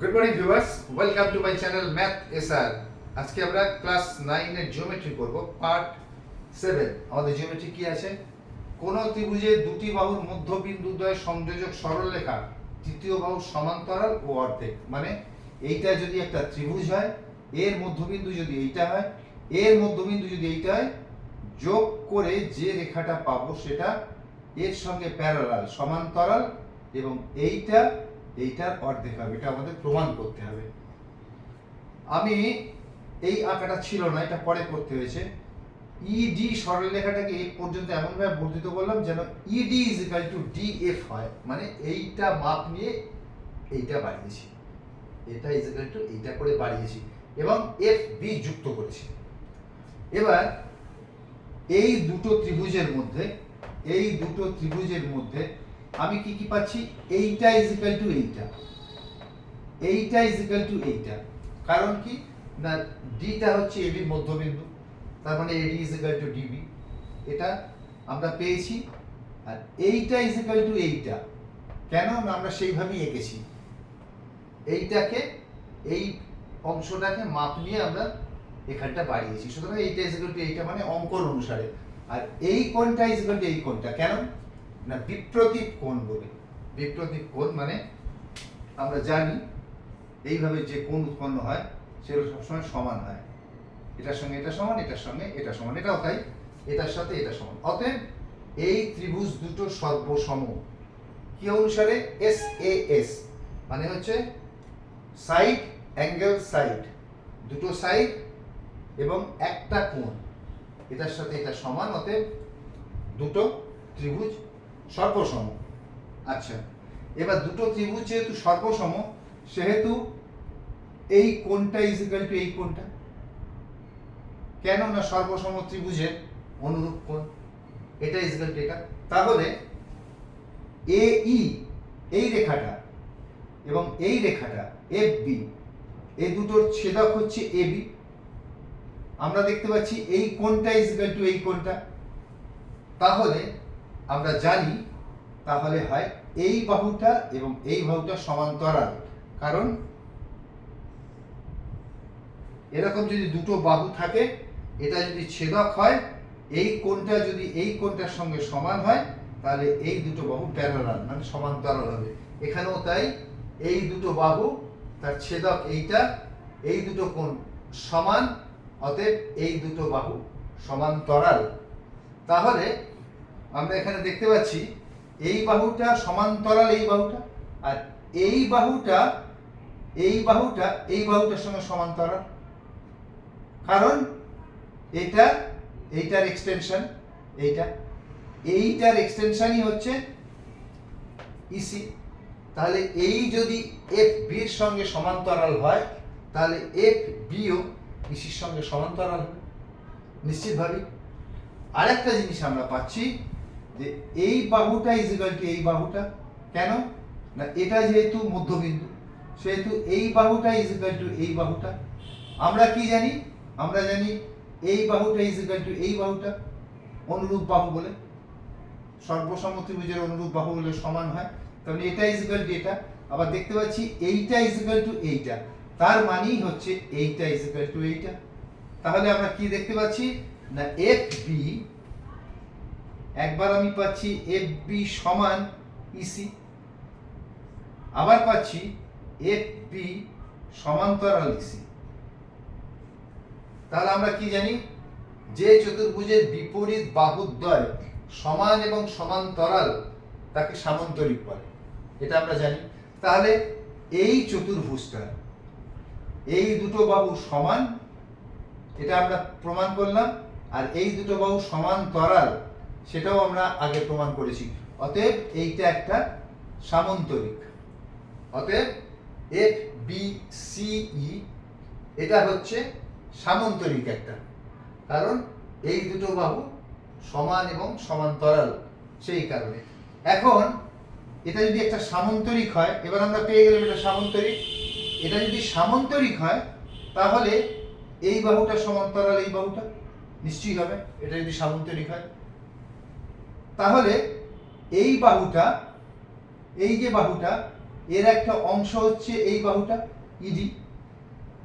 Good morning viewers, welcome to my channel math SR. আজকে আমরা class 9 এর geometry করব, পার্ট 7। আমাদের জিওমেট্রি কি আছে? কোন ত্রিভুজে দুটি বাহুর মধ্যবিন্দু দ্বয় সংযোজক সরলরেখা তৃতীয় বাহুর সমান্তরাল ও অর্ধেক। মানে এইটা যদি একটা ত্রিভুজ হয়, এর মধ্যবিন্দু যদি এইটা হয়, এর মধ্যবিন্দু যদি এইটা হয়, যোগ করে যে রেখাটা পাবো সেটা এর সঙ্গে প্যারালাল সমান্তরাল এবং এইটার অর্ধেক হবে। এটা আমাদের প্রমাণ করতে হবে। আমি এই আঁকাটা ছিল না, এটা পরে করতে হয়েছে। ইডি সরলরেখাটাকে এই পর্যন্ত এমনভাবে বর্ধিত করলাম যেন ED is equal to DF হয়। মানে এইটা মাপ নিয়ে এইটা বাড়িয়েছি, এটা ইজ ইকুয়াল টু এইটা করে বাড়িয়েছি এবং এফ বি যুক্ত করেছি। এবার এই দুটো ত্রিভুজের মধ্যে আমি কি কি পাচ্ছি? এইটা ইজ ইকুয়াল টু এইটা ইজ ইকুয়াল টু এইটা। কারণ কি না, ডিটা হচ্ছে এবির মধ্যবিন্দু, তার মানে এডি ইজ ইকুয়াল টু ডিবি, এটা আমরা পেয়েছি। আর এইটা ইজ ইকুয়াল টু এইটা, কেন না আমরা সেইভাবেই এঁকেছি। এইটাকে, এই অংশটাকে মাপ নিয়ে আমরা এখানটা বাড়িয়েছি, সুতরাং এইটা ইজ ইকুয়াল টু এইটা মানে অঙ্কন অনুসারে। আর এই কোণটা ইজ ইকুয়াল টু এই কোণটা, কেন না বিপ্রতীপ কোণ বলে। বিপ্রতীপ কোণ মানে আমরা জানি এইভাবে যে কোণ উৎপন্ন হয় সেগুলো সবসময় সমান হয়। এটার সঙ্গে এটা সমান, এটার সঙ্গে এটা সমান, এটাও তাই, এটার সাথে এটা সমান। অতএব এই ত্রিভুজ দুটো সর্বসম কি অনুসারে? এস এ এস মানে হচ্ছে সাইড অ্যাঙ্গেল সাইড, দুটো সাইড এবং একটা কোণ, এটার সাথে এটা সমান। অতএব দুটো ত্রিভুজ সর্বসম। আচ্ছা, এবার দুটো ত্রিভুজ যেহেতু সর্বসম, সেহেতু এই কোণটা ইজ ইকুয়াল টু এই কোণটা, কেন না সর্বসম ত্রিভুজের অনুরূপ কোণ, এটা ইজ ইকুয়াল টু এটা। তাহলে এ ই এই রেখাটা এবং এই রেখাটা এফ বি, এই দুটোর ছেদক হচ্ছে এ বি। আমরা দেখতে পাচ্ছি এই কোণটা ইজ ইকুয়াল টু এই কোণটা। তাহলে আমরা জানি, তাহলে হয় এই বাহুটা এবং এই বাহুটা সমান্তরাল। কারণ এরকম যদি দুটো বাহু থাকে, এটা যদি ছেদক হয়, এই কোণটা যদি এই কোণটার সঙ্গে সমান হয়, তাহলে এই দুটো বাহু প্যারালাল মানে সমান্তরাল হবে। এখানেও তাই, এই দুটো বাহু তার ছেদক এইটা, এই দুটো কোণ সমান, অতএব এই দুটো বাহু সমান্তরাল। তাহলে আমরা এখানে দেখতে পাচ্ছি এই বাহুটা সমান্তরাল এই বাহুটা, আর এই বাহুটার সঙ্গে সমান্তরাল। কারণ এইটার এক্সটেনশন, এইটার এক্সটেনশনই হচ্ছে ইসি। তাহলে এই যদি এফ বির সঙ্গে সমান্তরাল হয়, তাহলে এফ বিও ইসির সঙ্গে সমান্তরাল হবে নিশ্চিতভাবে। আরেকটা জিনিস আমরা পাচ্ছি যে এই বাহুটা ইজ ইকুয়াল টু এই বাহুটা, কেন না এটা যেহেতু মধ্যবিন্দু, সেহেতু এই বাহুটা ইজ ইকুয়াল টু এই বাহুটা। আমরা কি জানি? আমরা জানি এই বাহুটা ইজ ইকুয়াল টু এই বাহুটা, অনুরূপ বাহু বলে, সর্বসম ত্রিভুজের অনুরূপ বাহু বলে সমান হয়। তাহলে এটা ইজ ইকুয়াল টু এটা। আবার দেখতে পাচ্ছি এইটা ইজ ইকুয়াল টু এইটা, তার মানেই হচ্ছে এইটা ইজ ইকুয়াল টু এইটা। তাহলে আমরা কি দেখতে পাচ্ছি না এফ বি, একবার আমি পাচ্ছি এফ বি সমান ইসি, আবার পাচ্ছি এফ বি সমান্তরাল ইসি। তাহলে আমরা কি জানি? যে চতুর্ভুজের বিপরীত বাহুদ্বয় সমান এবং সমান্তরাল তাকে সামান্তরিক বলে, এটা আমরা জানি। তাহলে এই চতুর্ভুজটা, এই দুটো বাহু সমান, এটা আমরা প্রমাণ করলাম। আর এই দুটো বাহু সমান্তরাল, সেটাও আমরা আগে প্রমাণ করেছি। অতএব এইটা একটা সামান্তরিক। অতএব এফ বি সি ই এটা হচ্ছে সামান্তরিক একটা, কারণ এই দুটো বাহু সমান এবং সমান্তরাল, সেই কারণে। এখন এটা যদি একটা সামান্তরিক হয়, এবার আমরা পেয়ে গেলাম এটা সামান্তরিক। এটা যদি সামান্তরিক হয়, তাহলে এই বাহুটা সমান্তরাল এই বাহুটা নিশ্চয়ই হবে, এটা যদি সামান্তরিক হয়। তাহলে এই বাহুটা, এই যে বাহুটা, এর একটা অংশ হচ্ছে এই বাহুটা ইডি,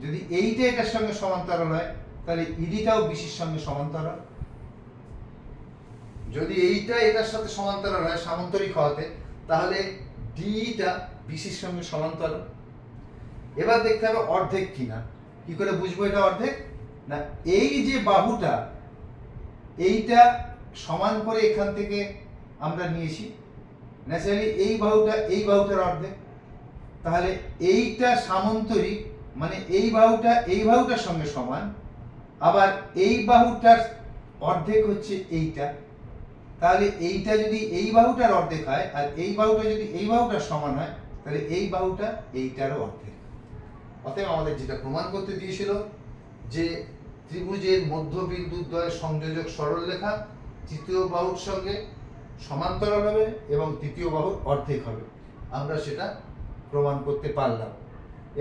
যদি এইটা এটার সঙ্গে সমান্তরাল হয় তাহলে ইডিটাও বিসির সঙ্গে সমান্তরাল, যদি এইটা এটার সাথে সমান্তরাল হয় সামান্তরিক হওয়াতে তাহলে ডিটা বিসির সঙ্গে সমান্তরাল। এবার দেখতে হবে অর্ধেক কিনা। কি করে বুঝবো এটা অর্ধেক? না, এই যে বাহুটা এইটা সমান করে এখান থেকে আমরা নিয়েছি, ন্যাচারালি এই বাহুটার অর্ধেক, তাহলে এইটা সামান্তরিক মানে এই বাহুটার সঙ্গে সমান, আবার এই বাহুটার অর্ধেক হচ্ছে এইটা, তাহলে এইটা যদি এই বাহুটার অর্ধেক হয় আর এই বাহুটা যদি এই বাহুটার সমান হয় তাহলে এই বাহুটা এইটারও অর্ধেক। অতএব আমাদের যেটা প্রমাণ করতে দিয়েছিল যে ত্রিভুজের মধ্যবিন্দু দ্বয়ের সংযোজক সরলরেখা তৃতীয় বাহুর সঙ্গে সমান্তরাল হবে এবং তৃতীয় বাহুর অর্ধেক হবে, আমরা সেটা প্রমাণ করতে পারলাম।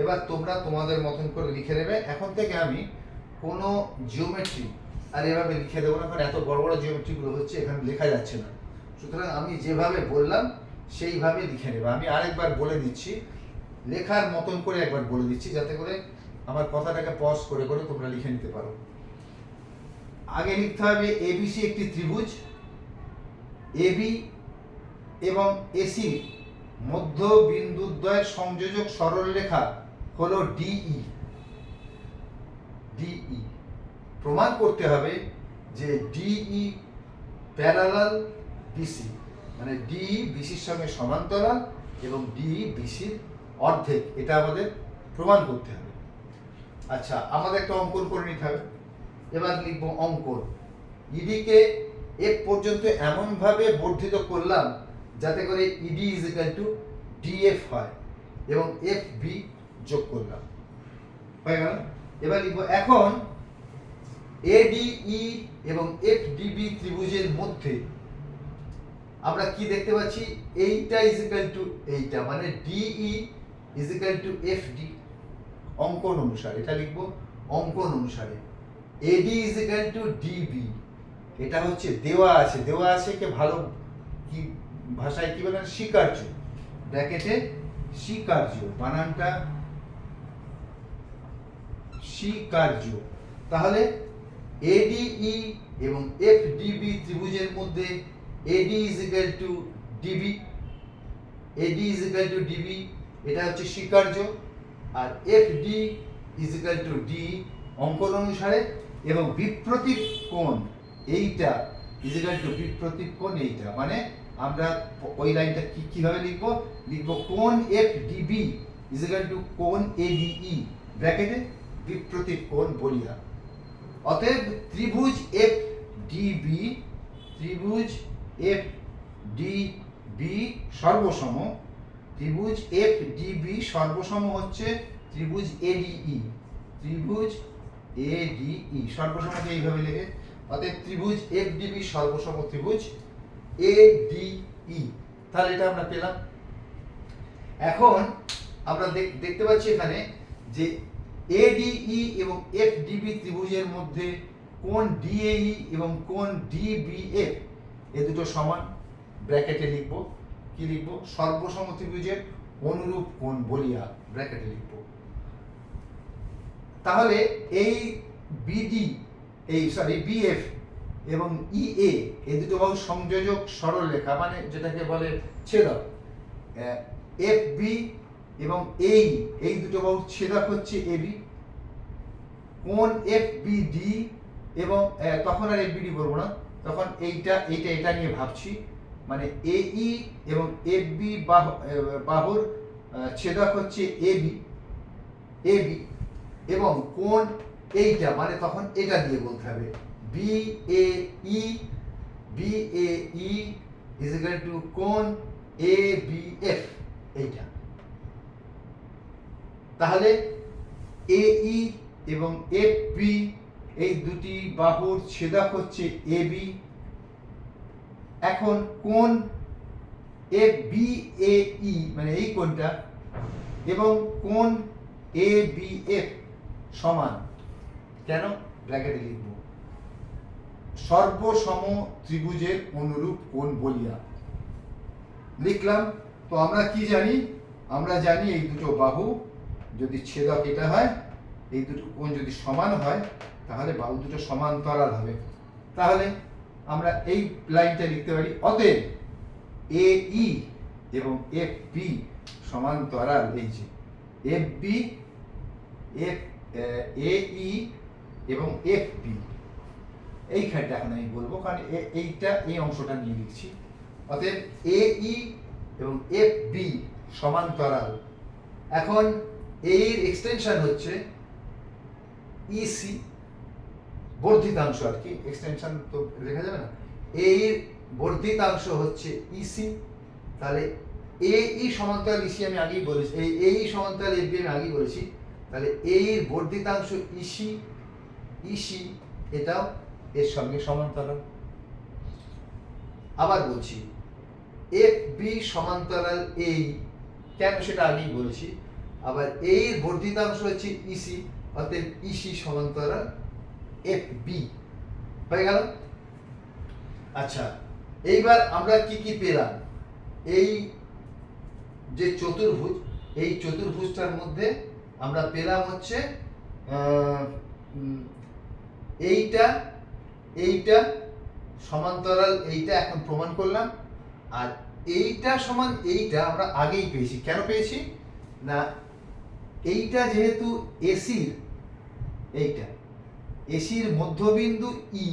এবার তোমরা তোমাদের মতন করে লিখে নেবে। এখন থেকে আমি কোনো জিওমেট্রি আর এভাবে লিখে দেবো না, কারণ এত বড় বড় জিওমেট্রিগুলো হচ্ছে এখানে লেখা যাচ্ছে না। সুতরাং আমি যেভাবে বললাম সেইভাবে লিখে নেবে। আমি আরেকবার বলে দিচ্ছি, লেখার মতন করে একবার বলে দিচ্ছি যাতে করে আমার কথাটাকে পজ করে করে তোমরা লিখে নিতে পারো। আগে লিখতে হবে এবিসি একটি ত্রিভুজ, এবি এবং এসি মধ্য বিন্দুদ্বয়ের সংযোজক সরলরেখা হলো ডিই। ডিই প্রমাণ করতে হবে যে ডিই প্যারালাল বিসি, মানে ডিই বিসির সঙ্গে সমান্তরাল এবং ডিই বিসির অর্ধেক, এটা আমাদের প্রমাণ করতে হবে। আচ্ছা, আমাদের একটা অঙ্কন করে নিতে হবে। এবার লিখবো অঙ্কন। ইডিকে এফ পর্যন্ত এমনভাবে বর্ধিত করলাম যাতে করে ED is equal to DF হয় এবং এফ বি যোগ করলাম, হয়ে গেল। এবার লিখবো এখন এডিই এবং এফ ডিবি ত্রিভুজের মধ্যে আমরা কি দেখতে পাচ্ছি, এইটা ইজ ইকুয়াল টু এইটা, মানে DE is equal to F D. অঙ্কন অনুসারে এটা লিখবো, অঙ্কন অনুসারে AD is equal to DB, এটা হচ্ছে দেওয়া আছে কে ভালো কি ভাষায় কি বলেন, স্বীকার্য, ব্র্যাকেটে স্বীকার্য, বানানটা স্বীকার্য। তাহলে এডিই এবং এফডিবি ত্রিভুজের মধ্যে AD is equal to DB, AD is equal to DB এটা হচ্ছে স্বীকার্য, আর FD is equal to D অঙ্কন অনুসারে, এবং বিপ্রতীপ কোণ এইটা ইজ ইকুয়াল টু বিপ্রতীপ কোণ এইটা, মানে আমরা ওই লাইনটা কিভাবে লিখবো কোণ এফডিবি ইজ ইকুয়াল টু কোণ এডিই ব্র্যাকেটে বিপ্রতীপ কোণ বলিয়া। অতএব ত্রিভুজ এফ ডিবি সর্বসম, ত্রিভুজ এফ ডিবি সর্বসম হচ্ছে ত্রিভুজ এডিই, ত্রিভুজ এডিই সর্বসমকে এইভাবে লেখে। অতএব ত্রিভুজ এফ ডিবি সর্বসম ত্রিভুজ এডিই, তাহলে এটা আমরা পেলাম। এখন আমরা দেখতে পাচ্ছি এখানে যে এডিই এবং এফডিবি ত্রিভুজের মধ্যে কোণ ডিএই এবং কোণ ডিবিএফ এ দুটো সমান, ব্র্যাকেটে লিখবো, কি লিখবো, সর্বসম ত্রিভুজের অনুরূপ কোণ বলিয়া ব্র্যাকেটে লিখবো। তাহলে এই বিডি বিএফ এবং ইএ এই দুটো বাহু সংযোজক সরলরেখা, মানে যেটাকে বলে ছেদক, এফবি এবং এই দুটো বাহুর ছেদক হচ্ছে এবি। কোণ এফবিডি এবং তখন আর এফবিডি করবো না, তখন এটা নিয়ে ভাবছি, মানে এই এবং এফবি বাহুর ছেদক হচ্ছে এবি এবং কোণ এইটা, মানে তখন এটা দিয়ে বলতে হবে বিএই ইজ ইকুয়াল টু কোণ এবিএফ এইটা। তাহলে এই এবং এফবি এই দুটি বাহুর ছেদক হচ্ছে এবি। এখন কোণ এফবিএই মানে এই কোণটা এবং কোণ এবিএফ সমান, কেন, ব্র্যাকেটে লিখব, সর্বসম ত্রিভুজের অনুরূপ কোণ বলিয়া লিখলাম। তো আমরা কি জানি, আমরা জানি এই দুটো বাহু যদি ছেদক এটা হয়, এই দুটো কোণ যদি সমান হয়, তাহলে বাহু দুটো সমান্তরাল হবে। তাহলে আমরা এই লাইনটা লিখতে পারি, অতএব এ ই এবং এফ বি সমান্তরাল। এই যে এফ বি, এফ এ ই এবং এফ বি, এইখানটা এখন আমি বলবো, কারণ এইটা এই অংশটা নিয়ে লিখছি। অতএব এ ই এবং এফ বি সমান্তরাল। এখন এর এক্সটেনশন হচ্ছে ইসি, বর্ধিতাংশ আর কি, এক্সটেনশন তো লেখা যাবে না, এর বর্ধিতাংশ হচ্ছে ইসি। তাহলে এ ই সমান্তরাল ইসি আমি আগেই বলেছি, এই সমান্তরাল এফ বি আমি আগেই বলেছি। তাহলে এর বর্ধিতাংশ ইসি, ইসি এটাও এর সঙ্গে সমান্তরাল। আবার বলছি, এফ বি সমান্তরাল এই, কেন সেটা আগেই বলেছি। আবার এর বর্ধিতাংশ হচ্ছে ইসি, অতএব ইসি সমান্তরাল এফ বি। হয়ে গেল। আচ্ছা, এইবার আমরা কি কি পেলাম? এই যে চতুর্ভুজ, এই চতুর্ভুজটার মধ্যে আমরা পেলাম হচ্ছে এইটা, এইটা সমান্তরাল, এইটা এখন প্রমাণ করলাম। আর এইটা সমান এইটা আমরা আগেই পেয়েছি। কেন পেয়েছি না, এইটা যেহেতু এসির, এইটা এসির মধ্যবিন্দু ই,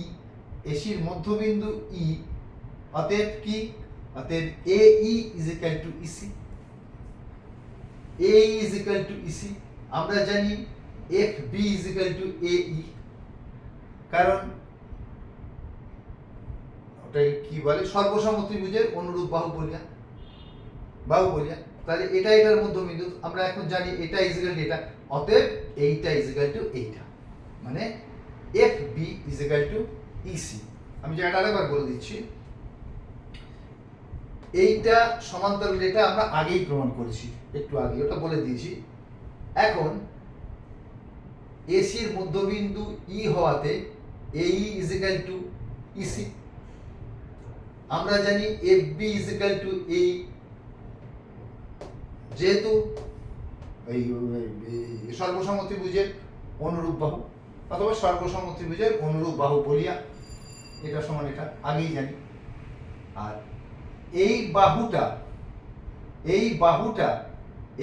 এসির মধ্যবিন্দু ই, অতএব কি, অতএব A E is equal to EC, A E is equal to EC. আমরা জানি F B is equal to A E, কারণ ওটাই কি বলে, সর্বসমত্রিভুজের অনুরূপ বাহু বলিয়া, বাহু বলিয়া। তাহলে এটা এটার মধ্যবিন্দু, আমরা এখন জানি এটা ইজ ইকুয়াল টু এটা, অতএব এইটা ইজ ইকুয়াল টু এইটা, মানে F B is equal to EC. আমি জায়গাটা আরেকবার বলে দিচ্ছি, এইটা সমান্তরাল, এটা আমরা আগেই প্রমাণ করেছি, একটু আগে ওটা বলে দিয়েছি। এখন এসির মধ্যবিন্দু ই হওয়াতে A E is equal to EC. আমরা জানি F B is equal to A, যেহেতু এই সর্বসমত্রিভুজের অনুরূপ বাহু অথবা সর্বসমত্রিভুজের অনুরূপ বাহু বলিয়া, এটা সমান এটা আগেই জানি। আর এই বাহুটা, এই বাহুটা,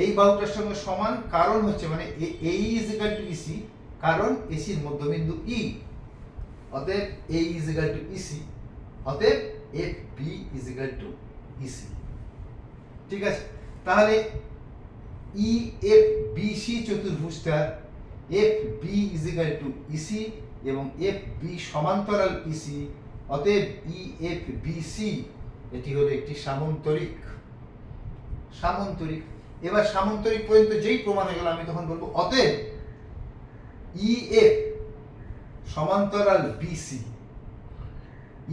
এই বাহুটার সঙ্গে সমান, কারণ হচ্ছে মানে A is equal to EC, কারণ এসির মধ্যবিন্দু ই, অতএব A is equal to EC, অতএব F B is equal to EC. ঠিক আছে, তাহলে ই এফ বি সি চতুর্ভুজটার F B is equal to EC এবং এফ বি সমান্তরাল ইসি, অতএব ই এফ বি সি এটি হলো একটি সামন্তরিক। সামন্তরিক। এবার সামন্তরিক পর্যন্ত যেই প্রমাণ হয়ে গেল, আমি তখন বলবো অতএব ই এফ সমান্তরাল বিসি,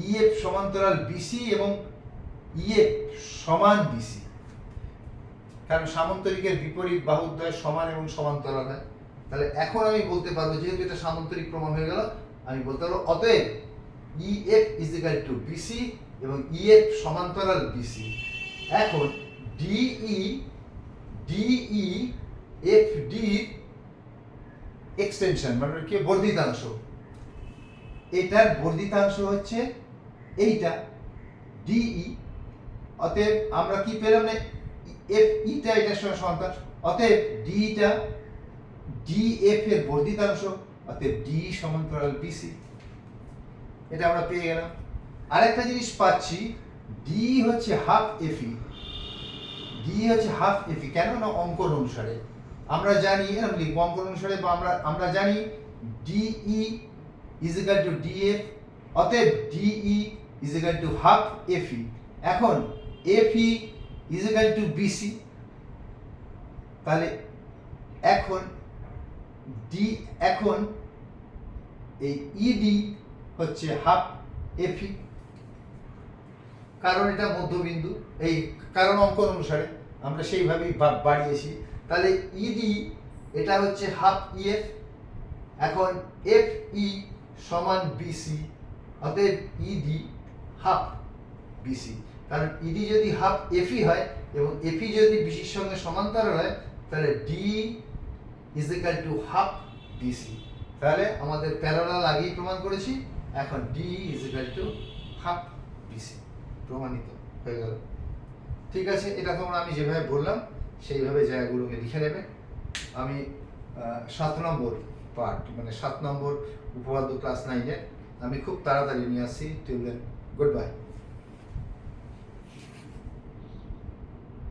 ই এফ সমান্তরাল বিসি এবং ই এফ সমান বিসি, কারণ সামন্তরিকের বিপরীত বাহুদ্বয় সমান এবং সমান্তরাল হয়। তাহলে এখন আমি বলতে পারবো, যেহেতু এটা সামন্তরিক প্রমাণ হয়ে গেল, আমি বলতে পারবো অতএব E F is equal to BC এবং ই এফ সমান্তরাল বিসি। এখন DE, DE F D extension মানে কি, বর্ধিতাংশ, এটার বর্ধিতাংশ হচ্ছে এইটা ডিই। অতএব আমরা কি পেলাম না, এফ ইটা এটার সঙ্গে সমান্তরাল, অতএব ডিটা ডি এফ এর বর্ধিতাংশ, অতএব ডি সমান্তরাল বিসি। এটা আমরা পেয়ে গেলাম। আরেকটা জিনিস পাচ্ছি, ডি হচ্ছে হাফ এফি, ডি হচ্ছে হাফ এফি। কেন না, অঙ্কন অনুসারে আমরা জানি, এরকম লিখব অঙ্কন অনুসারে, বা আমরা জানি DE is equal to DF, অতএব DE is equal to half FE. এখন FE is equal to BC, তাহলে এখন ডি, এখন এই ইডি হচ্ছে হাফ এফি, কারণ এটা মধ্যবিন্দু, এই কারণ অঙ্কন অনুসারে আমরা সেইভাবেই বাড়িয়েছি। তাহলে ইডি এটা হচ্ছে হাফ ইএফ। এখন এফ ই সমান বিসি, অতএব ইডি হাফ বিসি, কারণ ইডি যদি হাফ এফই হয়, এবং এপি যদি বিসির সঙ্গে সমান্তরাল হয় তাহলে D is equal to half BC. তাহলে আমাদের প্যারালাল আগেই প্রমাণ করেছি, এখন D is equal to half BC প্রমাণিত হয়ে গেল। ঠিক আছে, এটা তোমরা আমি যেভাবে বললাম সেইভাবে জায়গাগুলোকে লিখে নেবে। আমি 7 নম্বর পার্ট মানে 7 নম্বর উপপাদ্য ক্লাস 9-এর আমি খুব তাড়াতাড়ি নিয়ে আসছি। Till then, good by.